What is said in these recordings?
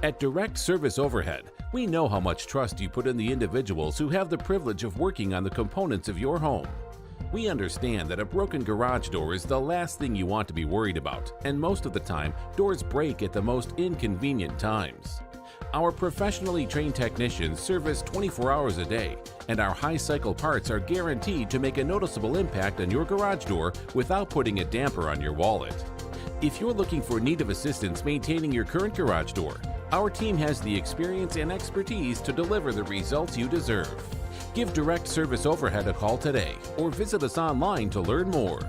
At Direct Service Overhead, we know how much trust you put in the individuals who have the privilege of working on the components of your home. We understand that a broken garage door is the last thing you want to be worried about, and most of the time, doors break at the most inconvenient times. Our professionally trained technicians service 24 hours a day, and our high-cycle parts are guaranteed to make a noticeable impact on your garage door without putting a damper on your wallet. If you're looking for need of assistance maintaining your current garage door, our team has the experience and expertise to deliver the results you deserve. Give Direct Service Overhead a call today or visit us online to learn more.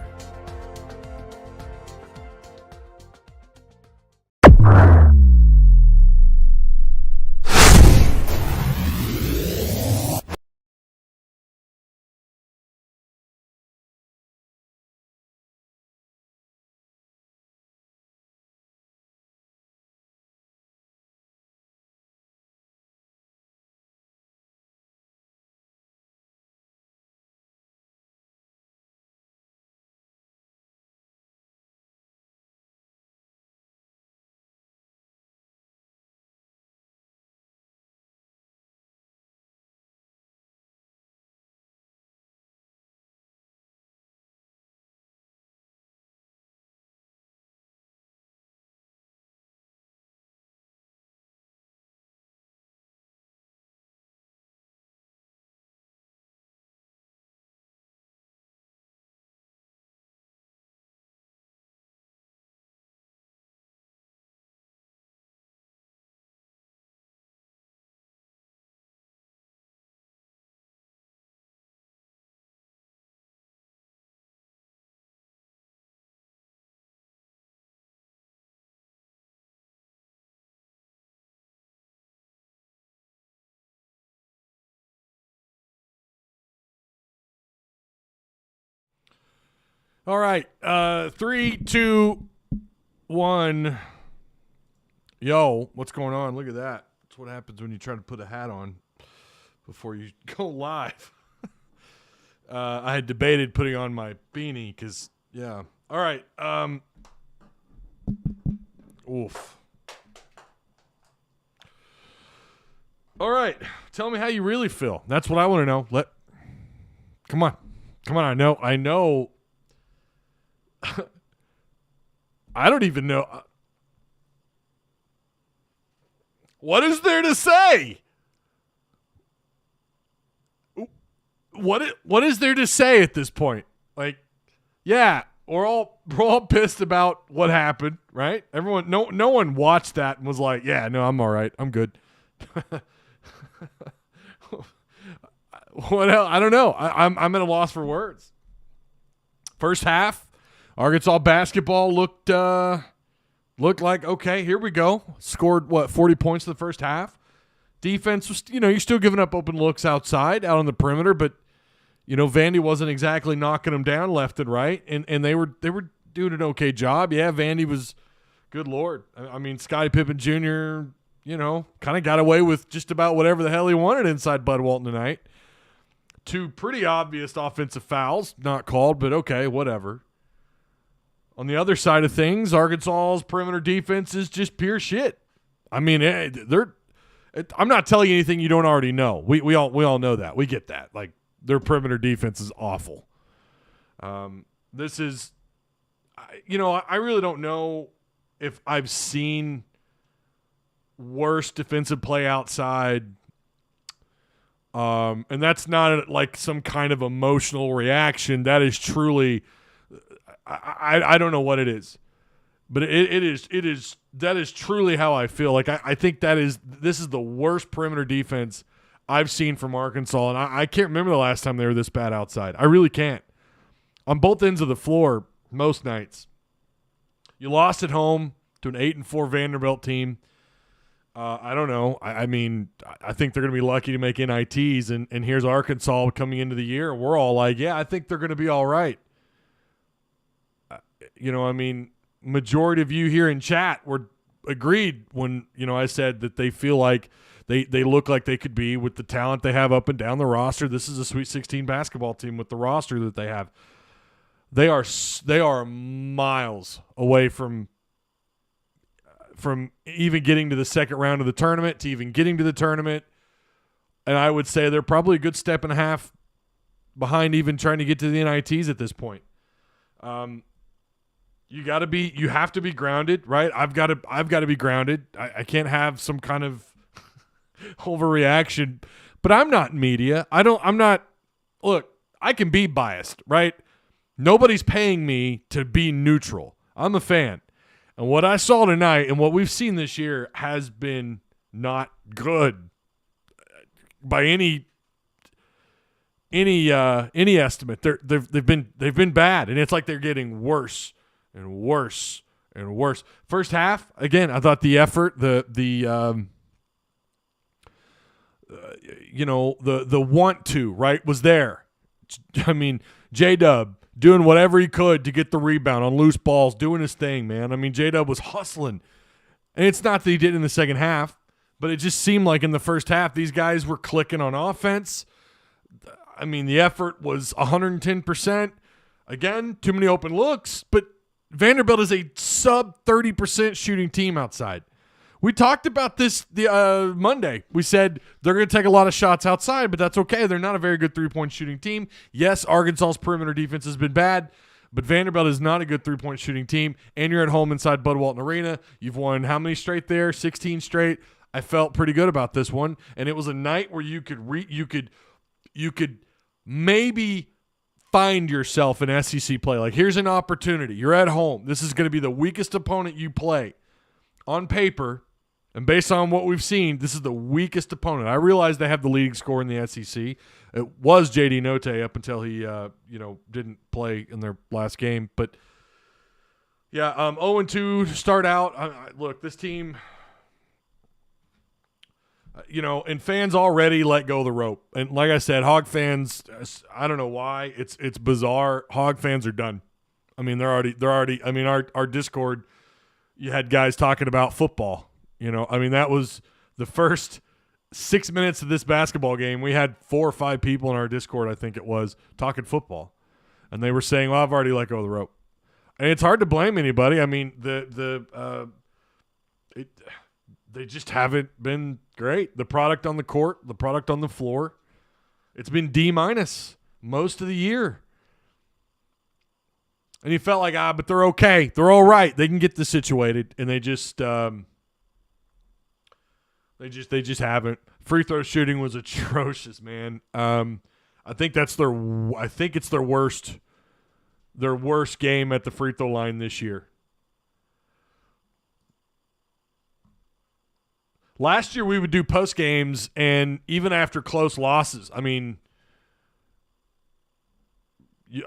All right. 3, 2, 1. Yo, what's going on? Look at that. That's what happens when you try to put a hat on before you go live. I had debated putting on my beanie because, yeah. All right. Oof. All right. Tell me how you really feel. That's what I want to know. Come on. I know. I don't even know. What is there to say? What is there to say at this point? Like, yeah, we're all pissed about what happened, right? Everyone, no one watched that and was like, yeah, no, I'm all right, I'm good. What else? I don't know. I'm at a loss for words. First half, Arkansas basketball looked like, okay, here we go. Scored, 40 points in the first half. Defense was, you're still giving up open looks out on the perimeter, but, Vandy wasn't exactly knocking them down left and right, and they were doing an okay job. Yeah, Vandy was, good Lord. I mean, Scottie Pippen Jr., kind of got away with just about whatever the hell he wanted inside Bud Walton tonight. 2 pretty obvious offensive fouls, not called, but okay, whatever. On the other side of things, Arkansas's perimeter defense is just pure shit. I mean, I'm not telling you anything you don't already know. We all know that. We get that. Like, their perimeter defense is awful. This is, I really don't know if I've seen worse defensive play outside. And that's not like some kind of emotional reaction. That is truly, I don't know what it is, but that is truly how I feel. Like, I think this is the worst perimeter defense I've seen from Arkansas, and I can't remember the last time they were this bad outside. I really can't. On both ends of the floor, most nights. You lost at home to an 8-4 Vanderbilt team. I don't know. I mean, I think they're going to be lucky to make NITs, and here's Arkansas coming into the year. We're all like, yeah, I think they're going to be all right. I mean, majority of you here in chat were agreed when, I said that they feel like they look like they could be with the talent they have up and down the roster. This is a Sweet 16 basketball team with the roster that they have. They are miles away from from even getting to the second round of the tournament to even getting to the tournament. And I would say they're probably a good step and a half behind even trying to get to the NITs at this point. You have to be grounded, right? I've got to be grounded. I can't have some kind of overreaction, but I'm not media. Look, I can be biased, right? Nobody's paying me to be neutral. I'm a fan. And what I saw tonight and what we've seen this year has been not good by any estimate. They've been bad, and it's like they're getting worse and worse and worse. First half, again, I thought the effort, the want to, right, was there. I mean, J-Dub doing whatever he could to get the rebound on loose balls, doing his thing, man. I mean, J-Dub was hustling. And it's not that he did in the second half, but it just seemed like in the first half these guys were clicking on offense. I mean, the effort was 110%. Again, too many open looks, but Vanderbilt is a sub 30% shooting team outside. We talked about this Monday. We said they're going to take a lot of shots outside, but that's okay. They're not a very good three-point shooting team. Yes, Arkansas's perimeter defense has been bad, but Vanderbilt is not a good three-point shooting team, and you're at home inside Bud Walton Arena. You've won how many straight there? 16 straight. I felt pretty good about this one, and it was a night where you could maybe find yourself in SEC play. Like, here's an opportunity. You're at home. This is going to be the weakest opponent you play. On paper, and based on what we've seen, this is the weakest opponent. I realize they have the leading scorer in the SEC. It was J.D. Note up until he, didn't play in their last game. But, yeah, 0-2 to start out. Look, this team, and fans already let go of the rope. And like I said, Hog fans, I don't know why. It's bizarre. Hog fans are done. I mean, they're already. I mean, our Discord, you had guys talking about football. That was the first 6 minutes of this basketball game. We had 4 or 5 people in our Discord, I think it was, talking football. And they were saying, well, I've already let go of the rope. And it's hard to blame anybody. I mean, they just haven't been great. The product on the court, the product on the floor, it's been D- most of the year. And you felt like, but they're okay. They're all right. They can get this situated. And they just haven't. Free throw shooting was atrocious, man. I think it's their worst game at the free throw line this year. Last year we would do post games, and even after close losses, I mean,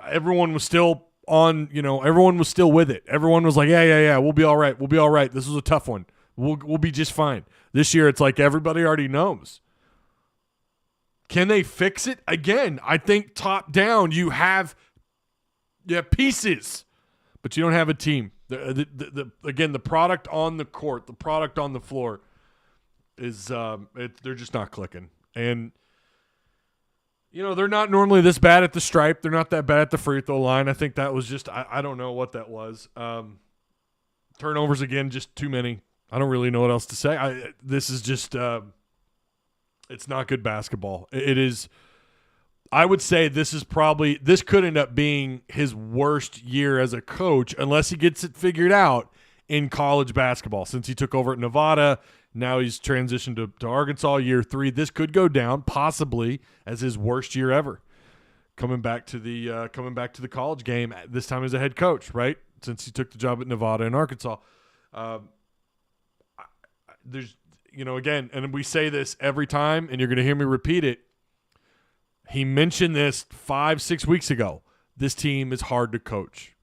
everyone was still on. Everyone was still with it. Everyone was like, yeah, we'll be all right. We'll be all right. This was a tough one. We'll be just fine. This year, it's like everybody already knows. Can they fix it? Again, I think top down, you have pieces, but you don't have a team. Again, the product on the court, the product on the floor is they're just not clicking. And, they're not normally this bad at the stripe. They're not that bad at the free throw line. I think that was just I don't know what that was. Turnovers, again, just too many. I don't really know what else to say. This is just it's not good basketball. It is. I would say this could end up being his worst year as a coach unless he gets it figured out in college basketball. Since he took over at Nevada, now he's transitioned to Arkansas year 3. This could go down possibly as his worst year ever. Coming back to the college game this time as a head coach, right? Since he took the job at Nevada and Arkansas. There's, again, and we say this every time, and you're going to hear me repeat it. He mentioned this 5-6 weeks ago. This team is hard to coach.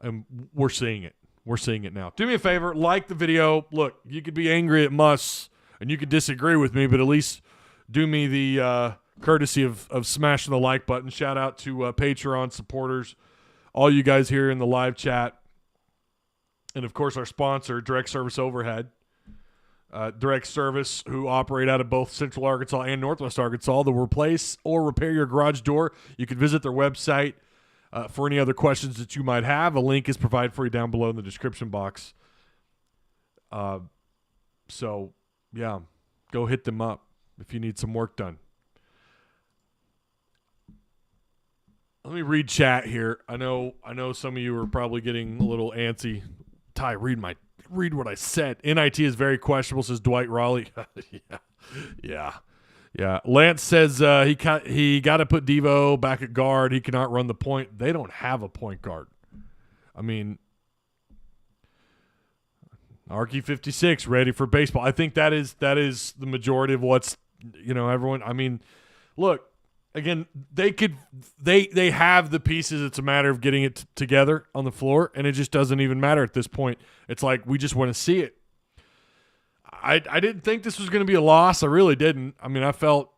And we're seeing it. We're seeing it now. Do me a favor, like the video. Look, you could be angry at Muss, and you could disagree with me, but at least do me the courtesy of smashing the like button. Shout out to Patreon supporters, all you guys here in the live chat, and, of course, our sponsor, Direct Service Overhead. Direct Service, who operate out of both Central Arkansas and Northwest Arkansas. They'll replace or repair your garage door. You can visit their website for any other questions that you might have. A link is provided for you down below in the description box. So, yeah, go hit them up if you need some work done. Let me read chat here. I know some of you are probably getting a little antsy. Ty, read what I said. NIT is very questionable, says Dwight Raleigh. Yeah. Lance says he got to put Devo back at guard. He cannot run the point. They don't have a point guard. I mean, Arky 56 ready for baseball. I think that is the majority of what's, everyone. I mean, look, again, they have the pieces. It's a matter of getting it together on the floor, and it just doesn't even matter at this point. It's like we just want to see it. I didn't think this was going to be a loss. I really didn't. I mean, I felt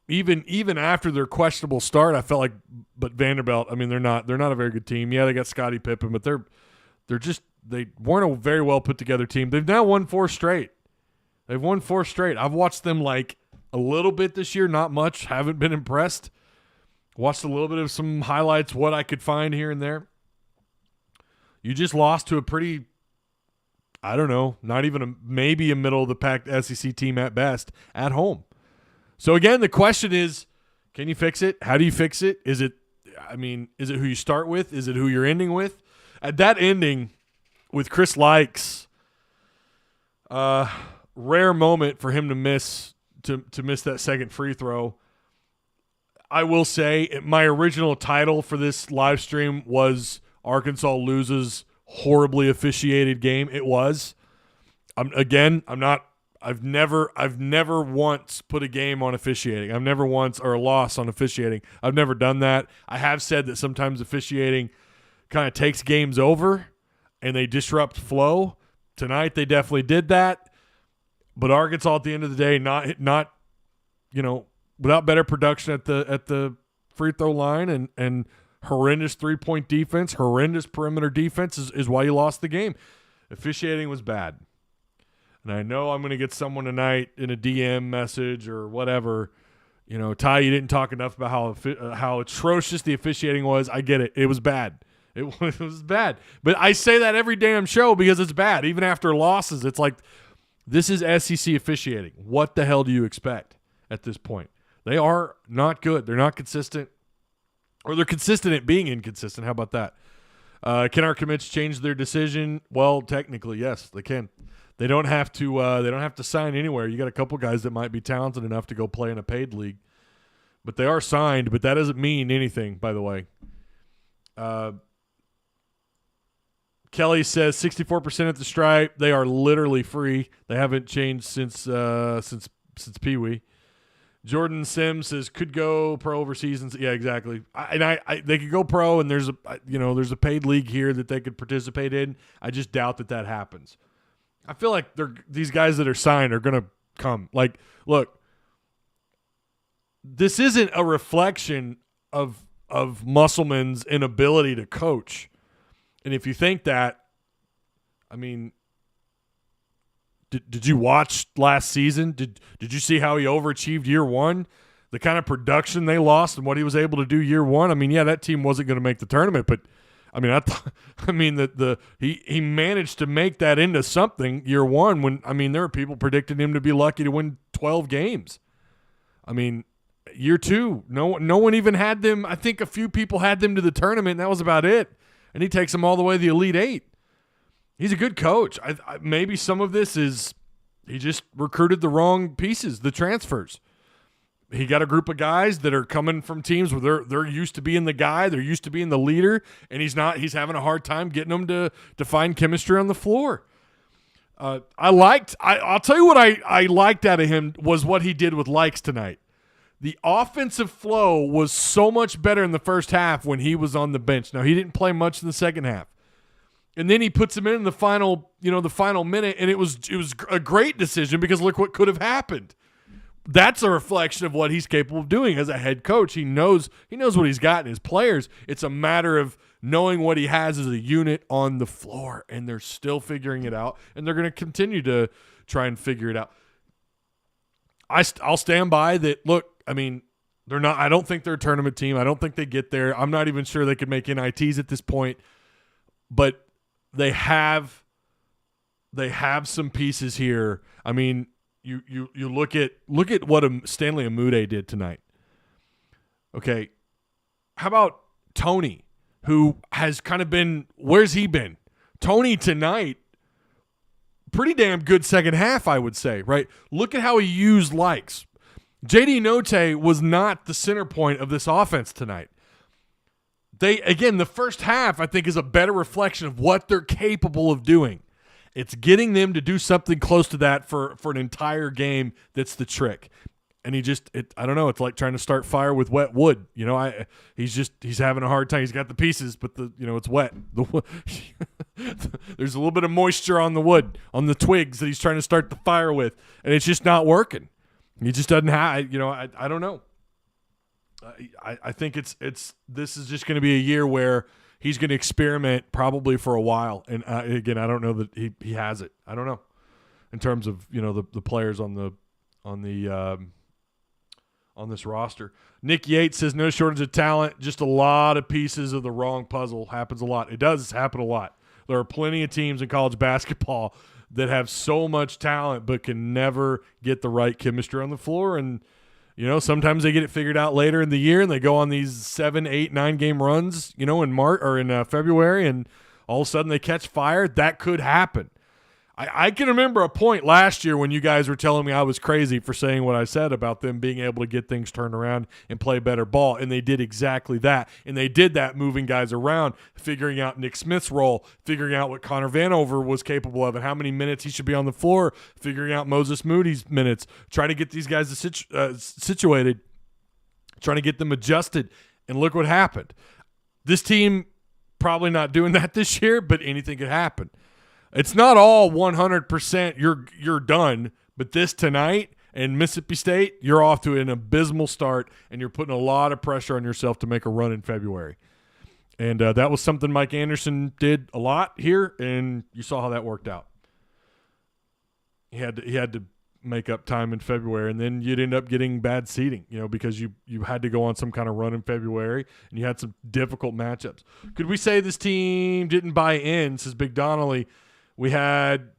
even after their questionable start, I felt like, but Vanderbilt, I mean, they're not a very good team. Yeah, they got Scottie Pippen, but they weren't a very well put together team. They've now won 4 straight. I've watched them like a little bit this year, not much. Haven't been impressed. Watched a little bit of some highlights, what I could find here and there. You just lost to a pretty, I don't know, not even maybe a middle of the pack SEC team at best at home. So again, the question is, can you fix it? How do you fix it? Is it who you start with? Is it who you're ending with? At that ending with Chris Likes, rare moment for him to miss that second free throw. I will say my original title for this live stream was Arkansas loses horribly officiated game. It was. I've never once put a game on officiating. I've never once, or a loss on officiating. I've never done that. I have said that sometimes officiating kind of takes games over and they disrupt flow. Tonight they definitely did that. But Arkansas at the end of the day, not without better production at the free throw line and horrendous 3-point defense, horrendous perimeter defense is why you lost the game. Officiating was bad. And I know I'm going to get someone tonight in a DM message or whatever. Ty, you didn't talk enough about how atrocious the officiating was. I get it. It was bad. It was bad. But I say that every damn show because it's bad. Even after losses, it's like, this is SEC officiating. What the hell do you expect at this point? They are not good. They're not consistent. Or they're consistent at being inconsistent. How about that? Can our commits change their decision? Well, technically, yes, they can. They don't have to sign anywhere. You got a couple guys that might be talented enough to go play in a paid league. But they are signed, but that doesn't mean anything, by the way. Kelly says 64% at the Stripe. They are literally free. They haven't changed since Pee Wee. Jordan Sims says could go pro over seasons. Yeah, exactly. They could go pro, and there's a paid league here that they could participate in. I just doubt that happens. I feel like these guys that are signed are gonna come. Like, look, this isn't a reflection of Musselman's inability to coach. And if you think that, I mean, did you watch last season? Did you see how he overachieved year one? The kind of production they lost and what he was able to do year one. I mean, yeah, that team wasn't going to make the tournament, but I mean, he managed to make that into something year one. When there were people predicting him to be lucky to win 12 games. I mean, year two, no one even had them. I think a few people had them to the tournament, and that was about it. And he takes them all the way to the Elite Eight. He's a good coach. Maybe some of this is he just recruited the wrong pieces, the transfers. He got a group of guys that are coming from teams where they're used to being the guy, they're used to being the leader, and he's having a hard time getting them to find chemistry on the floor. I'll tell you what I liked out of him was what he did with Likes tonight. The offensive flow was so much better in the first half when he was on the bench. Now, he didn't play much in the second half. And then he puts him in the final minute, and it was a great decision because look what could have happened. That's a reflection of what he's capable of doing as a head coach. He knows what he's got in his players. It's a matter of knowing what he has as a unit on the floor, and they're still figuring it out, and they're going to continue to try and figure it out. I'll stand by that. Look, I mean, they're not. I don't think they're a tournament team. I don't think they get there. I'm not even sure they could make NITs at this point. But they have They have some pieces here. I mean, you look at what Stanley Amude did tonight. Okay, how about Tony, who has kind of been, where's he been? Tony tonight, pretty damn good second half, I would say, right? Look at how he used likes. J.D. Notte was not the center point of this offense tonight. The first half, I think, is a better reflection of what they're capable of doing. It's getting them to do something close to that for an entire game that's the trick. And I don't know, it's like trying to start fire with wet wood. He's having a hard time. He's got the pieces, but it's wet. There's a little bit of moisture on the wood, on the twigs that he's trying to start the fire with, and it's just not working. He just doesn't have, I don't know. I think this is just going to be a year where he's going to experiment probably for a while. And again, I don't know that he has it. I don't know in terms of, the players on this roster. Nick Yates says no shortage of talent, just a lot of pieces of the wrong puzzle. Happens a lot. It does happen a lot. There are plenty of teams in college basketball that have so much talent but can never get the right chemistry on the floor. And, sometimes they get it figured out later in the year and they go on these 7, 8, 9 game runs, in March or in February, and all of a sudden they catch fire. That could happen. I can remember a point last year when you guys were telling me I was crazy for saying what I said about them being able to get things turned around and play better ball, and they did exactly that. And they did that moving guys around, figuring out Nick Smith's role, figuring out what Connor Vanover was capable of and how many minutes he should be on the floor, figuring out Moses Moody's minutes, trying to get these guys situated, trying to get them adjusted, and look what happened. This team probably not doing that this year, but anything could happen. It's not all 100% you're done, but this tonight and Mississippi State, you're off to an abysmal start, and you're putting a lot of pressure on yourself to make a run in February. And that was something Mike Anderson did a lot here, and you saw how that worked out. He had to make up time in February, and then you'd end up getting bad seeding, because you had to go on some kind of run in February, and you had some difficult matchups. Could we say this team didn't buy in, says Big Donnelly? We had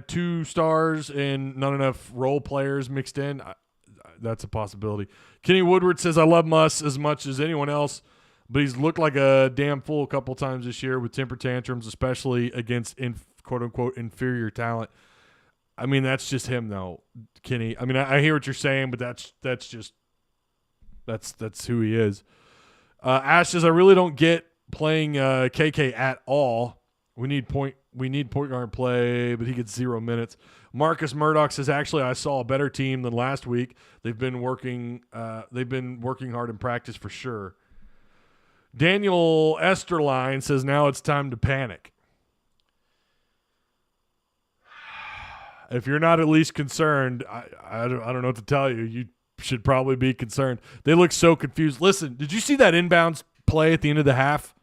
2 stars and not enough role players mixed in. That's a possibility. Kenny Woodward says, I love Muss as much as anyone else, but he's looked like a damn fool a couple times this year with temper tantrums, especially against quote-unquote inferior talent. I mean, that's just him, though, Kenny. I mean, I hear what you're saying, but that's who he is. Ash says, I really don't get playing KK at all. We need point guard play, but he gets 0 minutes. Marcus Murdoch says, actually, I saw a better team than last week. They've been working hard in practice for sure. Daniel Esterline says, now it's time to panic. If you're not at least concerned, I don't know what to tell you. You should probably be concerned. They look so confused. Listen, did you see that inbounds play at the end of the half?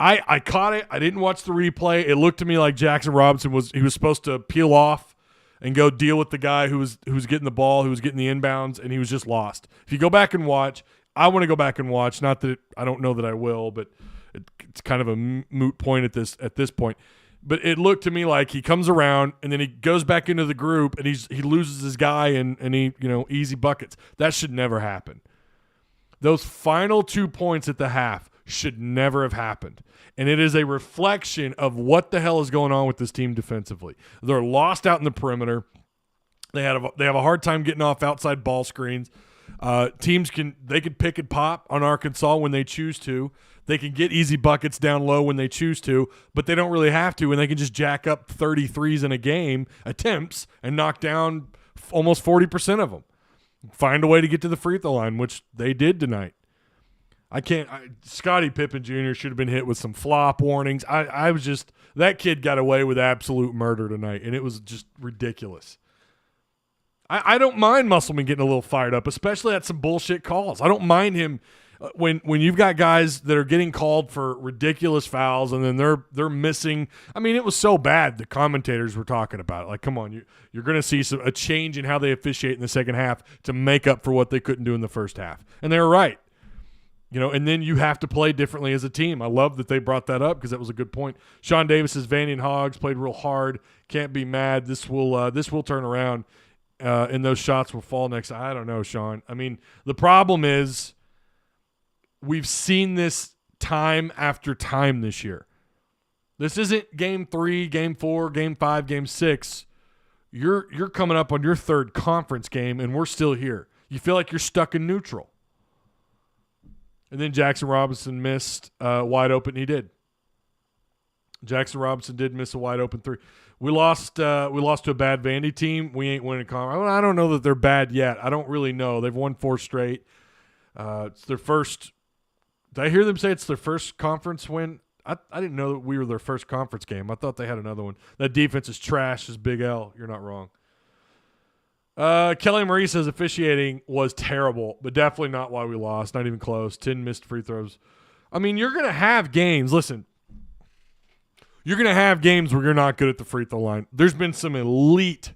I caught it. I didn't watch the replay. It looked to me like Jackson Robinson was supposed to peel off and go deal with the guy who was getting the ball, who was getting the inbounds, and he was just lost. If you go back and watch, I want to go back and watch. Not that I don't know that I will, but it's kind of a moot point at this point. But it looked to me like he comes around and then he goes back into the group and he loses his guy and he easy buckets. That should never happen. Those final 2 points at the half should never have happened. And it is a reflection of what the hell is going on with this team defensively. They're lost out in the perimeter. They have a hard time getting off outside ball screens. Teams can pick and pop on Arkansas when they choose to. They can get easy buckets down low when they choose to, but they don't really have to, and they can just jack up 33s in a game, attempts, and knock down almost 40% of them. Find a way to get to the free throw line, which they did tonight. Scottie Pippen Jr. should have been hit with some flop warnings. That kid got away with absolute murder tonight, and it was just ridiculous. I don't mind Musselman getting a little fired up, especially at some bullshit calls. I don't mind him when you've got guys that are getting called for ridiculous fouls and then they're missing. I mean, it was so bad the commentators were talking about it. Like, come on, you're going to see a change in how they officiate in the second half to make up for what they couldn't do in the first half. And they were right. And then you have to play differently as a team. I love that they brought that up because that was a good point. Sean Davis says Vandy and Hogs played real hard. Can't be mad. This will turn around, and those shots will fall next. I don't know, Sean. I mean, the problem is we've seen this time after time this year. This isn't game 3, game 4, game 5, game 6. You're coming up on your third conference game, and we're still here. You feel like you're stuck in neutral. And then Jackson Robinson missed wide open. He did. Jackson Robinson did miss a wide open 3. We lost to a bad Vandy team. We ain't winning conference. I don't know that they're bad yet. I don't really know. They've won 4 straight. It's their first. Did I hear them say it's their first conference win? I didn't know that we were their first conference game. I thought they had another one. That defense is trash. Is Big L. You're not wrong. Kelly Marie says officiating was terrible, but definitely not why we lost. Not even close. 10 missed free throws. I mean, you're going to have games. Listen, you're going to have games where you're not good at the free throw line. There's been some elite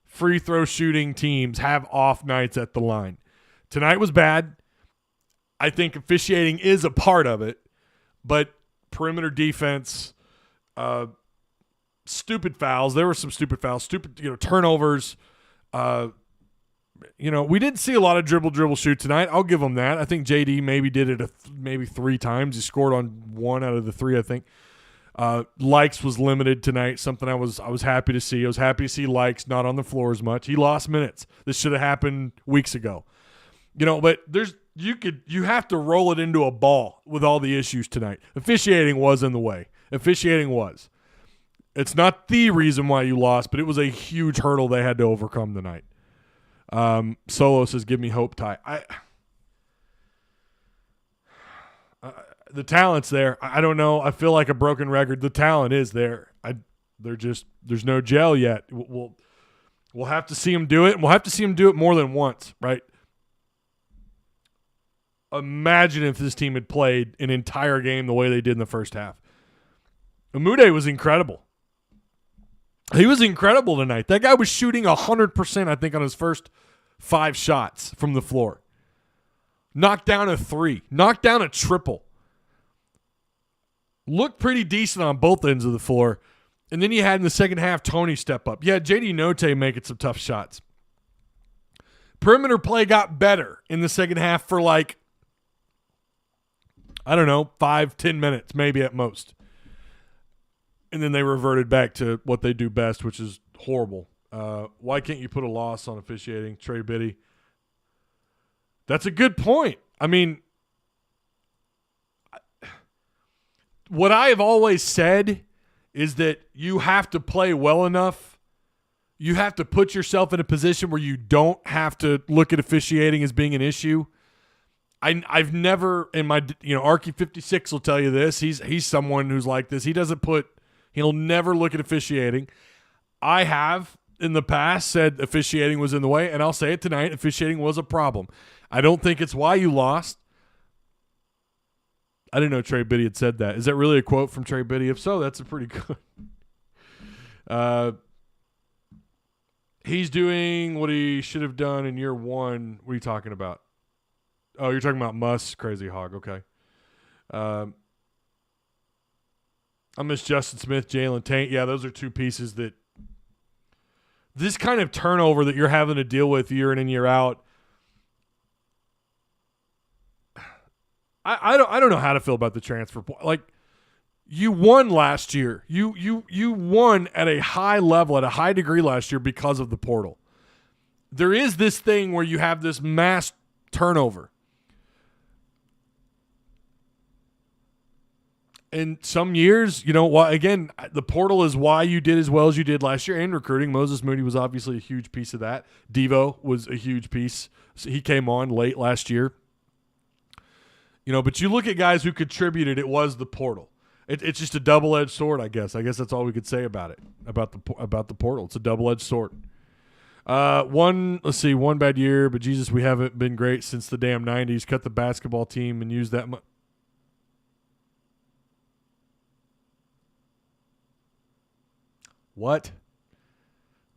free throw shooting teams have off nights at the line. Tonight was bad. I think officiating is a part of it, but perimeter defense, stupid fouls. There were some stupid fouls, stupid turnovers. We didn't see a lot of dribble shoot tonight. I'll give them that. I think JD maybe did it maybe 3 times. He scored on 1 out of the 3, I think. Likes was limited tonight, something I was happy to see. I was happy to see Likes not on the floor as much. He lost minutes. This should have happened weeks ago. But you have to roll it into a ball with all the issues tonight. Officiating was in the way. Officiating was. It's not the reason why you lost, but it was a huge hurdle they had to overcome tonight. Solo says, give me hope, Ty. The talent's there. I don't know. I feel like a broken record. The talent is there. There's no gel yet. We'll have to see him do it, and we'll have to see him do it more than once, right? Imagine if this team had played an entire game the way they did in the first half. Amude was incredible. He was incredible tonight. That guy was shooting 100%, I think, on his first 5 shots from the floor. Knocked down a 3. Knocked down a triple. Looked pretty decent on both ends of the floor. And then you had in the second half Tony step up. Yeah, JD Note making some tough shots. Perimeter play got better in the second half for 5-10 minutes, maybe at most. And then they reverted back to what they do best, which is horrible. Why can't you put a loss on officiating? Trey Biddy. That's a good point. I mean, what I have always said is that you have to play well enough. You have to put yourself in a position where you don't have to look at officiating as being an issue. I've never in my Arky 56 will tell you this. He's someone who's like this. He'll never look at officiating. I have in the past said officiating was in the way, and I'll say it tonight. Officiating was a problem. I don't think it's why you lost. I didn't know Trey Biddy had said that. Is that really a quote from Trey Biddy? If so, that's a pretty good. He's doing what he should have done in year 1. What are you talking about? Oh, you're talking about Muss, Crazy Hog. Okay. I miss Justin Smith, Jalen Taint. Yeah, those are 2 pieces that this kind of turnover that you're having to deal with year in and year out. I don't know how to feel about the transfer. Like, you won last year. You won at a high level, at a high degree last year because of the portal. There is this thing where you have this mass turnover. In some years, again, the portal is why you did as well as you did last year in recruiting. Moses Moody was obviously a huge piece of that. Devo was a huge piece. So he came on late last year. But you look at guys who contributed, it was the portal. It's just a double-edged sword, I guess. I guess that's all we could say about it, about the portal. It's a double-edged sword. One bad year, but Jesus, we haven't been great since the damn 90s. Cut the basketball team and use that much. What?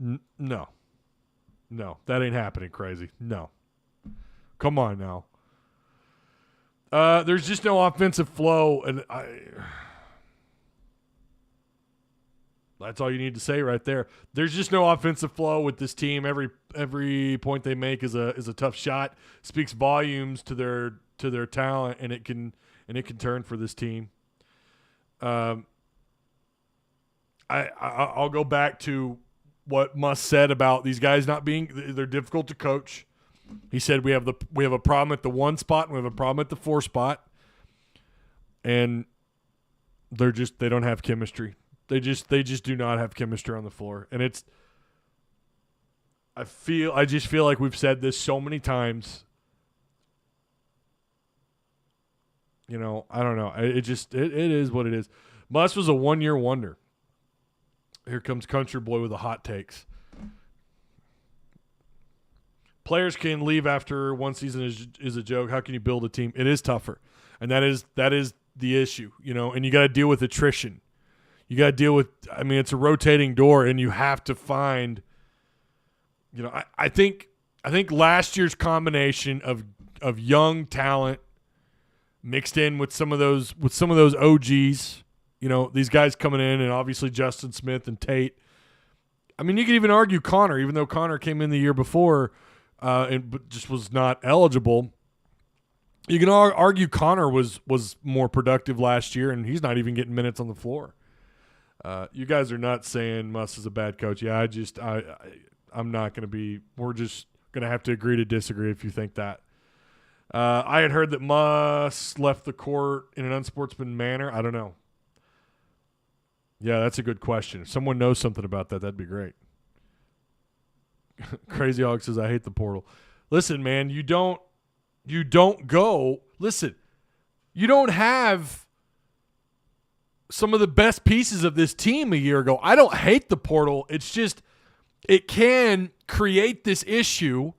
No, that ain't happening, Crazy. No. Come on now. There's just no offensive flow, and that's all you need to say right there. There's just no offensive flow with this team. Every point they make is a tough shot. Speaks volumes to their talent, and it can turn for this team. I'll go back to what Muss said about these guys they're difficult to coach. He said we have a problem at the 1 spot and we have a problem at the 4 spot, and they don't have chemistry. They just do not have chemistry on the floor, and I just feel like we've said this so many times. You know, I don't know. It is what it is. Muss was a 1-year wonder. Here comes Country Boy with the hot takes. Players can leave after one season is a joke. How can you build a team? It is tougher, and that is the issue. You know, and you got to deal with attrition. You got to deal with. I mean, it's a rotating door, and you have to find. You know, I think last year's combination of young talent mixed in with some of those OGs. You know, these guys coming in, and obviously Justin Smith and Tate. I mean, you could even argue Connor, even though Connor came in the year before. But just was not eligible. You can argue Connor was more productive last year, and he's not even getting minutes on the floor. You guys are not saying Muss is a bad coach. Yeah, I'm not going to be. We're just going to have to agree to disagree if you think that. I had heard that Muss left the court in an unsportsman manner. I don't know. Yeah, that's a good question. If someone knows something about that, that'd be great. Crazy Hog says, I hate the portal. Listen, man, you don't go. Listen, you don't have some of the best pieces of this team a year ago. I don't hate the portal. It's just it can create this issue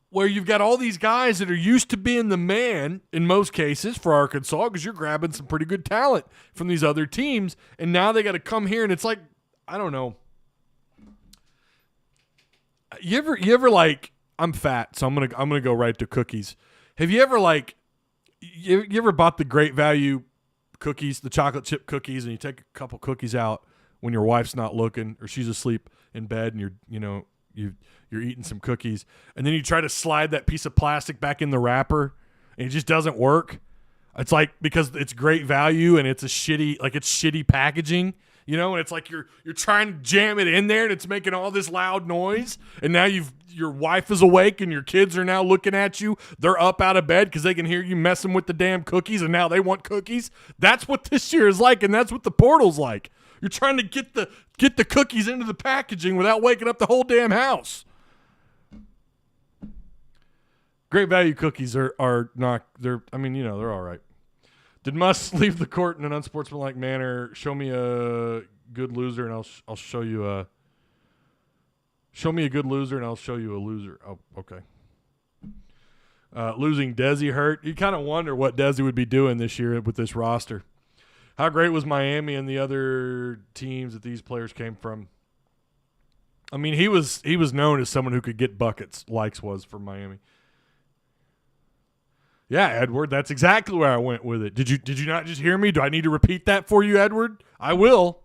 where you've got all these guys that are used to being the man in most cases for Arkansas because you're grabbing some pretty good talent from these other teams, and now they got to come here, and it's like, I don't know. You ever like, I'm fat, so I'm gonna go right to cookies. Have you ever like you ever bought the Great Value cookies, the chocolate chip cookies, and you take a couple cookies out when your wife's not looking or she's asleep in bed, and you're eating some cookies, and then you try to slide that piece of plastic back in the wrapper, and it just doesn't work? It's like because it's Great Value and it's shitty packaging. You know, and it's like you're trying to jam it in there, and it's making all this loud noise. And now your wife is awake, and your kids are now looking at you. They're up out of bed because they can hear you messing with the damn cookies, and now they want cookies. That's what this year is like, and that's what the portal's like. You're trying to get the cookies into the packaging without waking up the whole damn house. Great Value cookies are not. They're all right. Did Muss leave the court in an unsportsmanlike manner? Show me a good loser, and I'll show you a. Show me a good loser, and I'll show you a loser. Oh, okay. Losing Desi hurt. You kind of wonder what Desi would be doing this year with this roster. How great was Miami and the other teams that these players came from? I mean, he was known as someone who could get buckets. Likes was for Miami. Yeah, Edward, that's exactly where I went with it. Did you not just hear me? Do I need to repeat that for you, Edward? I will.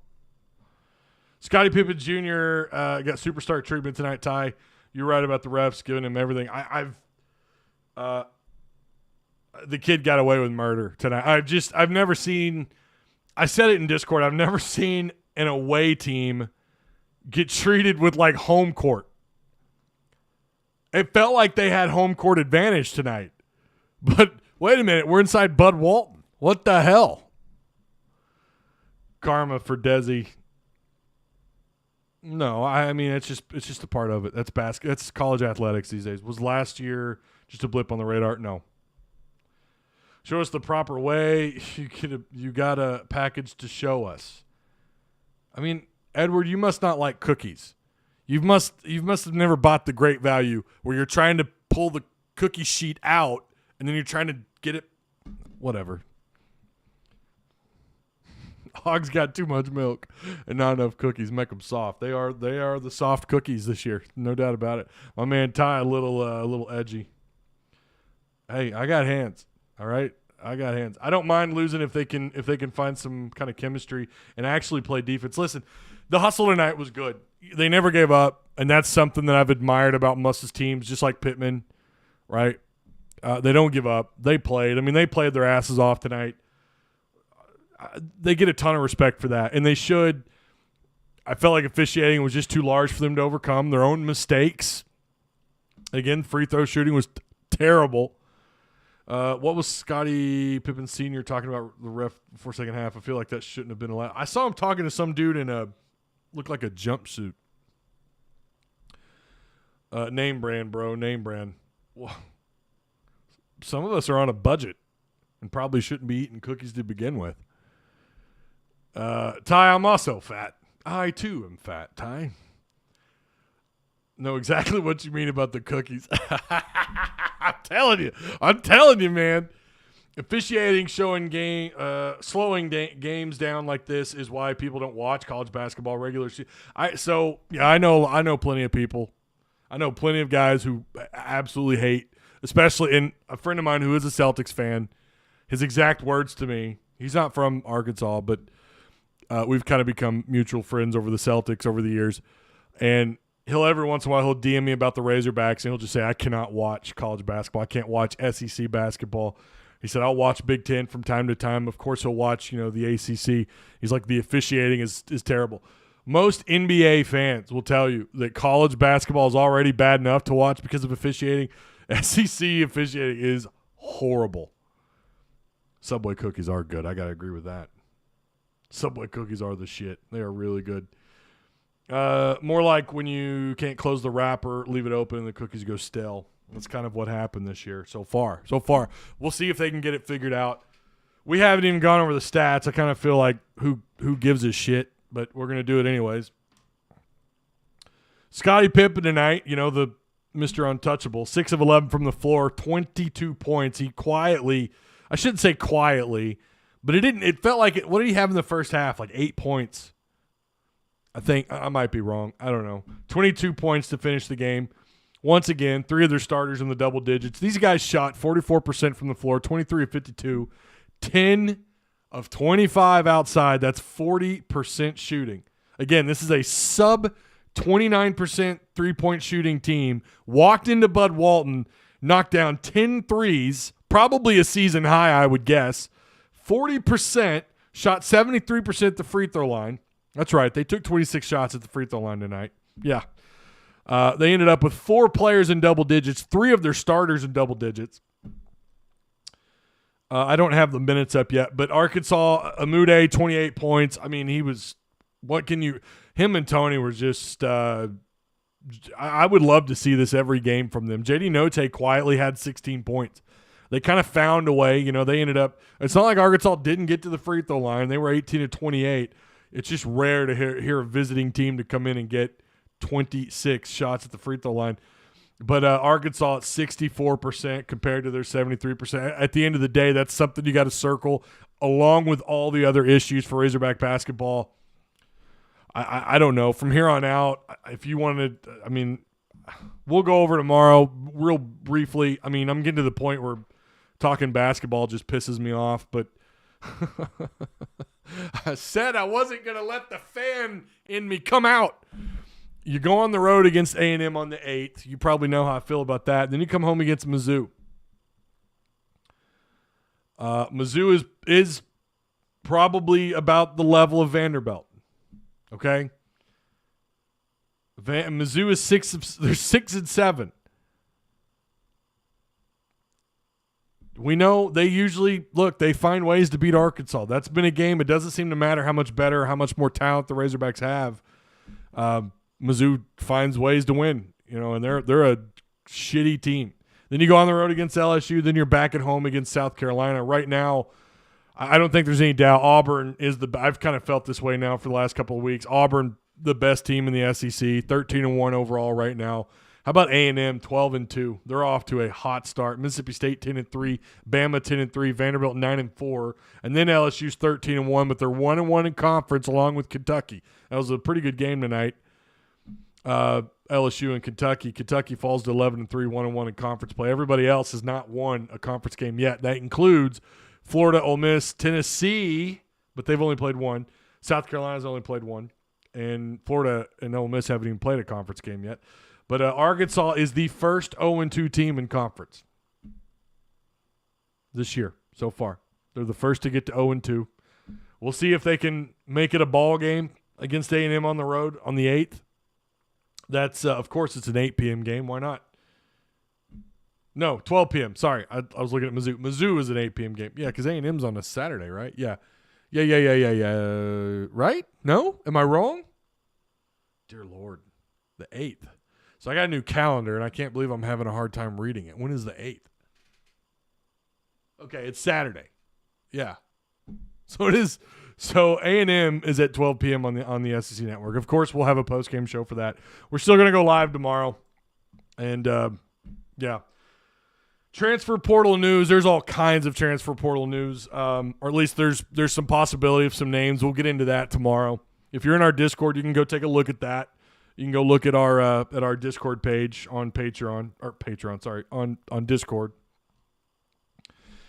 Scottie Pippen Jr. Got superstar treatment tonight, Ty. You're right about the refs giving him everything. The kid got away with murder tonight. I've never seen. I said it in Discord. I've never seen an away team get treated with like home court. It felt like they had home court advantage tonight. But wait a minute, we're inside Bud Walton. What the hell? Karma for Desi. No, I mean it's just a part of it. That's basketball. That's college athletics these days. Was last year just a blip on the radar? No. Show us the proper way. You got a package to show us. I mean, Edward, you must not like cookies. You must have never bought the Great Value where you're trying to pull the cookie sheet out. And then you're trying to get it, whatever. Hogs got too much milk and not enough cookies. Make them soft. They are the soft cookies this year, no doubt about it. My man Ty, a little edgy. Hey, I got hands. All right, I got hands. I don't mind losing if they can find some kind of chemistry and actually play defense. Listen, the hustle tonight was good. They never gave up, and that's something that I've admired about Muss's teams, just like Pittman, right? They don't give up. They played. I mean, they played their asses off tonight. They get a ton of respect for that, and they should. I felt like officiating was just too large for them to overcome their own mistakes. Again, free throw shooting was terrible. What was Scottie Pippen Sr. talking about the ref before second half? I feel like that shouldn't have been allowed. I saw him talking to some dude in looked like a jumpsuit. Name brand, bro. Name brand. Well, some of us are on a budget and probably shouldn't be eating cookies to begin with. Ty, I'm also fat. I, too, am fat, Ty. Know exactly what you mean about the cookies. I'm telling you, man. Officiating, slowing games down like this is why people don't watch college basketball regular season. I know plenty of people. I know plenty of guys who absolutely hate, especially in a friend of mine who is a Celtics fan. His exact words to me, he's not from Arkansas, but we've kind of become mutual friends over the Celtics over the years. And he'll every once in a while, he'll DM me about the Razorbacks, and he'll just say, I cannot watch college basketball. I can't watch SEC basketball. He said, I'll watch Big Ten from time to time. Of course, he'll watch, the ACC. He's like, the officiating is terrible. Most NBA fans will tell you that college basketball is already bad enough to watch because of officiating. SEC officiating is horrible. Subway cookies are good. I got to agree with that. Subway cookies are the shit. They are really good. More like when you can't close the wrapper, leave it open, and the cookies go stale. That's kind of what happened this year so far. We'll see if they can get it figured out. We haven't even gone over the stats. I kind of feel like who gives a shit, but we're going to do it anyways. Scottie Pippen tonight, the Mr. Untouchable, 6 of 11 from the floor, 22 points. He quietly, I shouldn't say quietly, but it felt like it. What did he have in the first half? Like 8 points. I think I might be wrong. I don't know. 22 points to finish the game. Once again, 3 of their starters in the double digits. These guys shot 44% from the floor, 23 of 52, 10 of 25 outside. That's 40% shooting. Again, this is a sub 29% three-point shooting team. Walked into Bud Walton, knocked down 10 threes, probably a season high, I would guess. 40%, shot 73% at the free throw line. That's right. They took 26 shots at the free throw line tonight. Yeah. They ended up with 4 players in double digits, 3 of their starters in double digits. I don't have the minutes up yet, but Arkansas, Amude, 28 points. I mean, him and Tony were just, I would love to see this every game from them. JD Note quietly had 16 points. They kind of found a way. They ended up, it's not like Arkansas didn't get to the free throw line. They were 18 to 28. It's just rare to hear a visiting team to come in and get 26 shots at the free throw line. But Arkansas at 64% compared to their 73%. At the end of the day, that's something you got to circle along with all the other issues for Razorback basketball. I don't know. From here on out, if you wanted, we'll go over tomorrow real briefly. I'm getting to the point where talking basketball just pisses me off, but I said I wasn't going to let the fan in me come out. You go on the road against A&M on the 8th. You probably know how I feel about that. Then you come home against Mizzou. Mizzou is probably about the level of Vanderbilt. Okay? Mizzou is 6-7. We know they usually they find ways to beat Arkansas. That's been a game. It doesn't seem to matter how much better, how much more talent the Razorbacks have. Mizzou finds ways to win, and they're a shitty team. Then you go on the road against LSU. Then you're back at home against South Carolina. Right now, I don't think there's any doubt Auburn is I've kind of felt this way now for the last couple of weeks. Auburn, the best team in the SEC, 13-1 overall right now. How about A&M, 12-2? They're off to a hot start. Mississippi State 10-3, Bama 10-3, Vanderbilt 9-4, and then LSU's 13-1, but they're 1-1 in conference along with Kentucky. That was a pretty good game tonight. LSU and Kentucky. Kentucky falls to 11-3, 1-1 in conference play. Everybody else has not won a conference game yet. That includes Florida, Ole Miss, Tennessee, but they've only played one. South Carolina's only played one. And Florida and Ole Miss haven't even played a conference game yet. But Arkansas is the first 0-2 team in conference this year so far. They're the first to get to 0-2. We'll see if they can make it a ball game against A&M on the road on the 8th. That's, of course, it's an 8 p.m. game. Why not? No, 12 p.m. Sorry, I was looking at Mizzou. Mizzou is an 8 p.m. game. Yeah, because A&M's on a Saturday, right? Yeah. Right? No? Am I wrong? Dear Lord. The 8th. So I got a new calendar, and I can't believe I'm having a hard time reading it. When is the 8th? Okay, it's Saturday. Yeah. So it is. So A&M is at 12 p.m. on the SEC Network. Of course, we'll have a post-game show for that. We're still going to go live tomorrow. And, yeah. Transfer portal news. There's all kinds of transfer portal news, or at least there's some possibility of some names. We'll get into that tomorrow. If you're in our Discord, you can go take a look at that. You can go look at our Discord page on on Discord.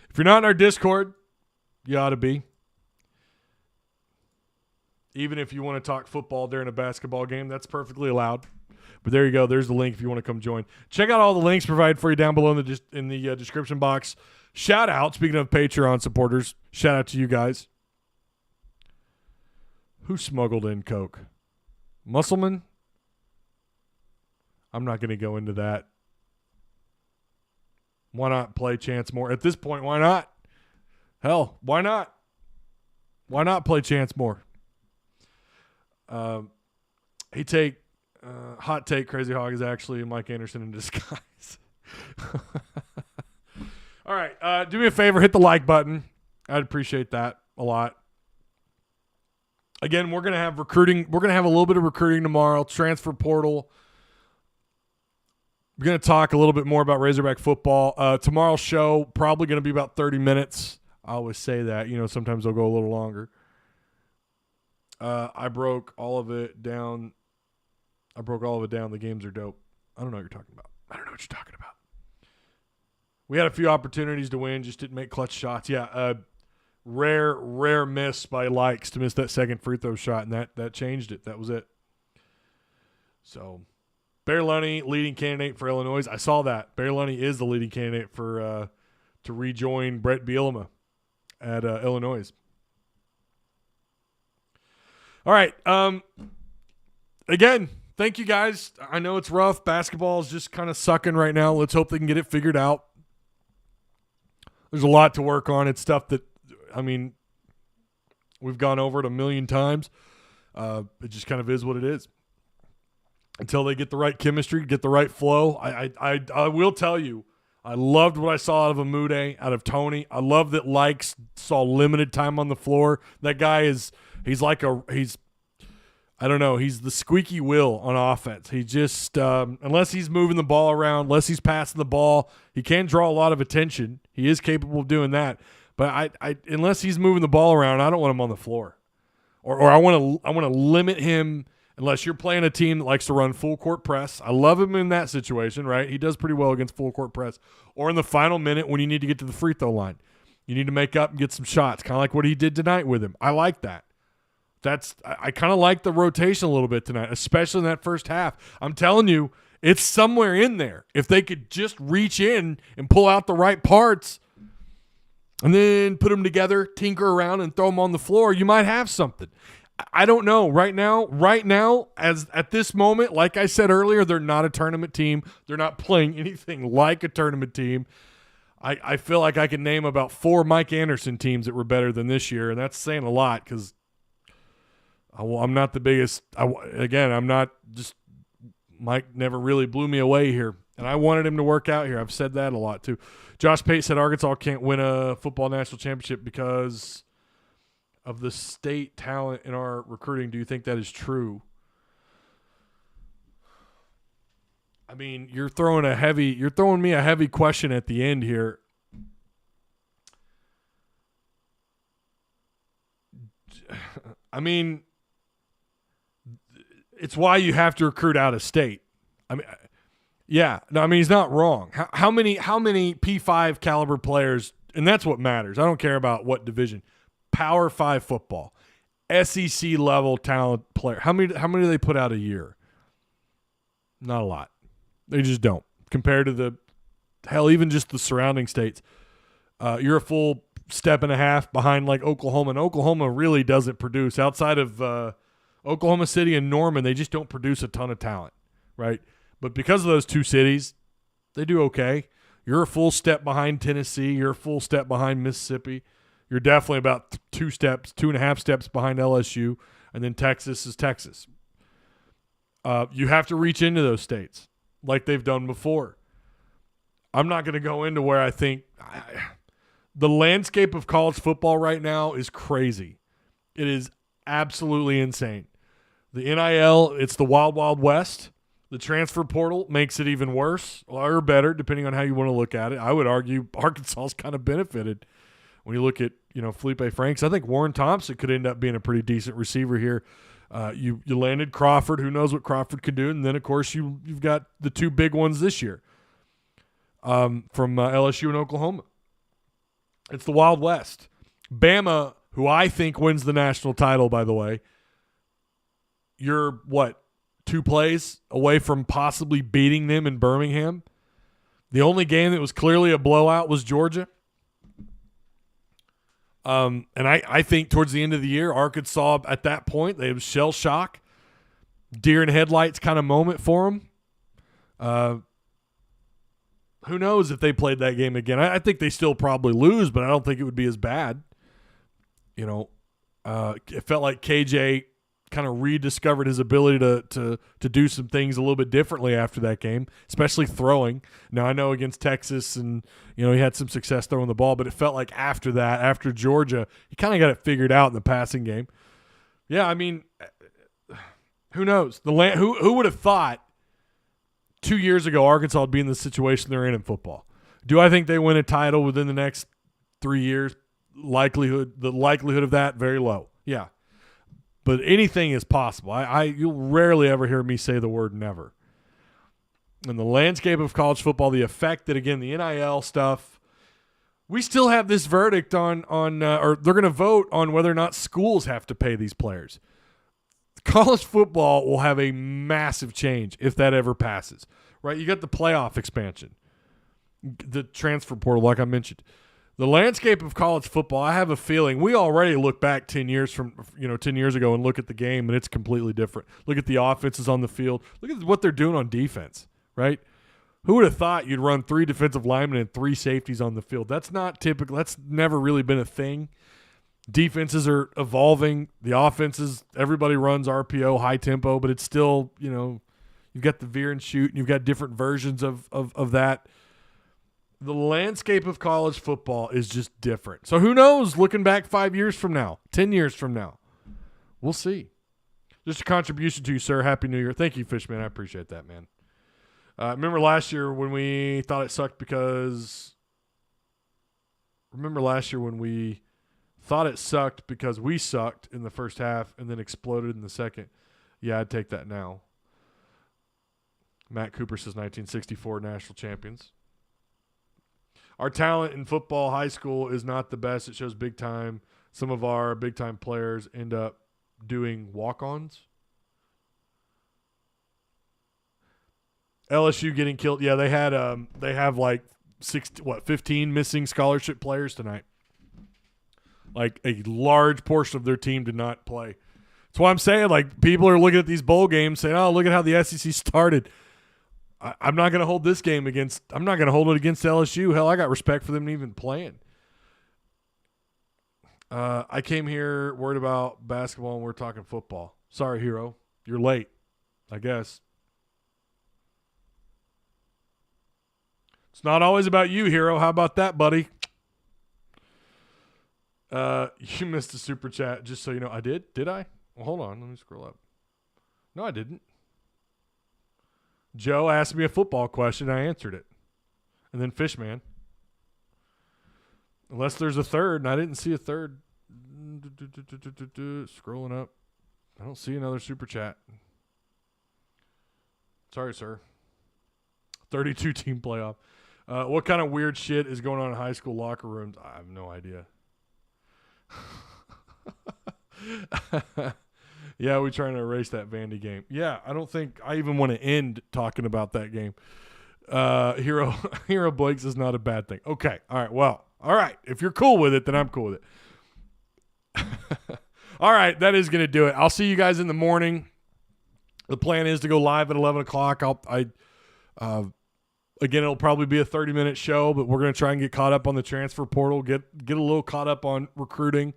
If you're not in our Discord, you ought to be. Even if you want to talk football during a basketball game, that's perfectly allowed. But there you go. There's the link if you want to come join. Check out all the links provided for you down below in the description box. Shout out, speaking of Patreon supporters, shout out to you guys. Who smuggled in Coke? Musselman? I'm not going to go into that. Why not play Chance Moore? At this point, why not? Hell, why not? Why not play Chance Moore? Hot take, Crazy Hog is actually Mike Anderson in disguise. All right, do me a favor, hit the like button. I'd appreciate that a lot. Again, we're going to have recruiting. We're going to have a little bit of recruiting tomorrow, transfer portal. We're going to talk a little bit more about Razorback football. Tomorrow's show probably going to be about 30 minutes. I always say that. Sometimes they'll go a little longer. I broke all of it down. The games are dope. I don't know what you're talking about. We had a few opportunities to win, just didn't make clutch shots. Yeah, rare miss by Likes to miss that second free throw shot, and that changed it. That was it. So, Bear Lunny, leading candidate for Illinois. I saw that. Bear Lunny is the leading candidate for to rejoin Brett Bielema at Illinois. All right. Again, thank you guys. I know it's rough. Basketball is just kind of sucking right now. Let's hope they can get it figured out. There's a lot to work on. It's stuff that, we've gone over it a million times. It just kind of is what it is. Until they get the right chemistry, get the right flow. I will tell you, I loved what I saw out of Amude, out of Tony. I love that Likes saw limited time on the floor. That guy he's the squeaky wheel on offense. He just, unless he's moving the ball around, unless he's passing the ball, he can draw a lot of attention. He is capable of doing that. But unless he's moving the ball around, I don't want him on the floor. Or I want to limit him unless you're playing a team that likes to run full court press. I love him in that situation, right? He does pretty well against full court press. Or in the final minute when you need to get to the free throw line. You need to make up and get some shots, kind of like what he did tonight with him. I like that. I kind of like the rotation a little bit tonight, especially in that first half. I'm telling you, it's somewhere in there. If they could just reach in and pull out the right parts and then put them together, tinker around, and throw them on the floor, you might have something. I don't know. Right now, as at this moment, like I said earlier, they're not a tournament team. They're not playing anything like a tournament team. I feel like I can name about 4 Mike Anderson teams that were better than this year, and that's saying a lot because I'm not the biggest. I'm not just – Mike never really blew me away here, and I wanted him to work out here. I've said that a lot too. Josh Pate said Arkansas can't win a football national championship because of the state talent in our recruiting. Do you think that is true? I mean, you're throwing me a heavy question at the end here. I mean, it's why you have to recruit out of state. I mean, yeah, no, I mean he's not wrong. How many P5 caliber players, and that's what matters. I don't care about what division. Power 5 football, SEC level talent player. How many do they put out a year? Not a lot. They just don't. Compared to even just the surrounding states. You're a full step and a half behind like Oklahoma, and Oklahoma really doesn't produce outside of Oklahoma City and Norman. They just don't produce a ton of talent, right? But because of those two cities, they do okay. You're a full step behind Tennessee. You're a full step behind Mississippi. You're definitely about 2.5 steps behind LSU, and then Texas is Texas. You have to reach into those states like they've done before. I'm not going to go into where I think the landscape of college football right now is crazy. It is absolutely insane. The NIL, it's the wild, wild west. The transfer portal makes it even worse or better, depending on how you want to look at it. I would argue Arkansas's kind of benefited when you look at Felipe Franks. I think Warren Thompson could end up being a pretty decent receiver here. You landed Crawford. Who knows what Crawford could do? And then, of course, you've got the two big ones this year from LSU and Oklahoma. It's the Wild West. Bama, who I think wins the national title, by the way, you're, 2 plays away from possibly beating them in Birmingham. The only game that was clearly a blowout was Georgia. And I think towards the end of the year, Arkansas, at that point, they have shell shock, deer in headlights kind of moment for them. Who knows if they played that game again? I think they still probably lose, but I don't think it would be as bad. It felt like KJ kind of rediscovered his ability to do some things a little bit differently after that game, especially throwing. Now, I know against Texas and, he had some success throwing the ball, but it felt like after that, after Georgia, he kind of got it figured out in the passing game. Yeah, I mean, who knows? Who would have thought 2 years ago Arkansas would be in the situation they're in football? Do I think they win a title within the next 3 years? The likelihood of that, very low. Yeah. But anything is possible. You'll rarely ever hear me say the word never. And the landscape of college football, the effect that, again, the NIL stuff, we still have this verdict on or they're going to vote on whether or not schools have to pay these players. College football will have a massive change if that ever passes, right? You got the playoff expansion, the transfer portal, like I mentioned. The landscape of college football, I have a feeling we already look back 10 years ago and look at the game, and it's completely different. Look at the offenses on the field. Look at what they're doing on defense, right? Who would have thought you'd run 3 defensive linemen and 3 safeties on the field? That's not typical. That's never really been a thing. Defenses are evolving. The offenses, everybody runs RPO, high tempo, but it's still, you've got the veer and shoot, and you've got different versions of that. The landscape of college football is just different. So who knows, looking back 5 years from now, 10 years from now, we'll see. Just a contribution to you, sir. Happy New Year. Thank you, Fishman. I appreciate that, man. Remember last year when we thought it sucked because we sucked in the first half and then exploded in the second? Yeah, I'd take that now. Matt Cooper says 1964 national champions. Our talent in football high school is not the best. It shows big time. Some of our big time players end up doing walk-ons. LSU getting killed. Yeah, they have like 15 missing scholarship players tonight. Like a large portion of their team did not play. That's why I'm saying, like, people are looking at these bowl games saying, "Oh, look at how the SEC started." I'm not going to hold this game against – I'm not going to hold it against LSU. Hell, I got respect for them even playing. I came here worried about basketball and we're talking football. Sorry, Hero. You're late, I guess. It's not always about you, Hero. How about that, buddy? You missed a super chat, just so you know. I did? Did I? Well, hold on. Let me scroll up. No, I didn't. Joe asked me a football question. I answered it. And then Fishman. Unless there's a third, and I didn't see a third. Scrolling up. I don't see another super chat. Sorry, sir. 32 team playoff. What kind of weird shit is going on in high school locker rooms? I have no idea. Yeah, we're trying to erase that Vandy game. Yeah, I don't think I even want to end talking about that game. Hero Blake's is not a bad thing. Okay, all right, well, all right. If you're cool with it, then I'm cool with it. All right, that is going to do it. I'll see you guys in the morning. The plan is to go live at 11 o'clock. Again, it'll probably be a 30-minute show, but we're going to try and get caught up on the transfer portal, get a little caught up on recruiting.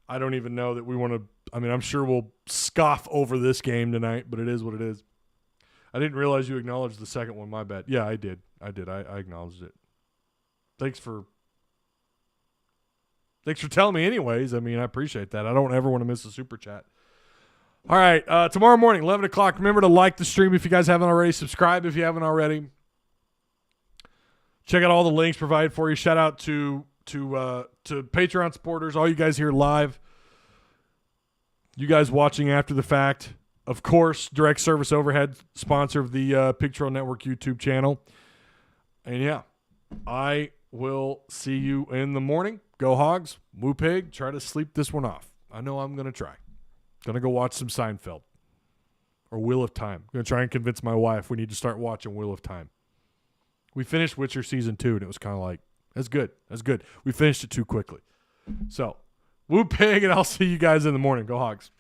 I don't even know that we want to – I'm sure we'll scoff over this game tonight, but it is what it is. I didn't realize you acknowledged the second one. My bad. Yeah, I did. I acknowledged it. Thanks for telling me anyways. I appreciate that. I don't ever want to miss a super chat. All right, tomorrow morning, 11 o'clock. Remember to like the stream if you guys haven't already. Subscribe if you haven't already. Check out all the links provided for you. Shout out to Patreon supporters, all you guys here live. You guys watching after the fact. Of course, Direct Service Overhead, sponsor of the Pig Trail Network YouTube channel. And yeah, I will see you in the morning. Go Hogs. Woo Pig. Try to sleep this one off. I know I'm going to try. Going to go watch some Seinfeld or Wheel of Time. Going to try and convince my wife we need to start watching Wheel of Time. We finished Witcher Season 2, and it was kind of like, that's good. That's good. We finished it too quickly. So, Woo Pig, and I'll see you guys in the morning. Go Hogs.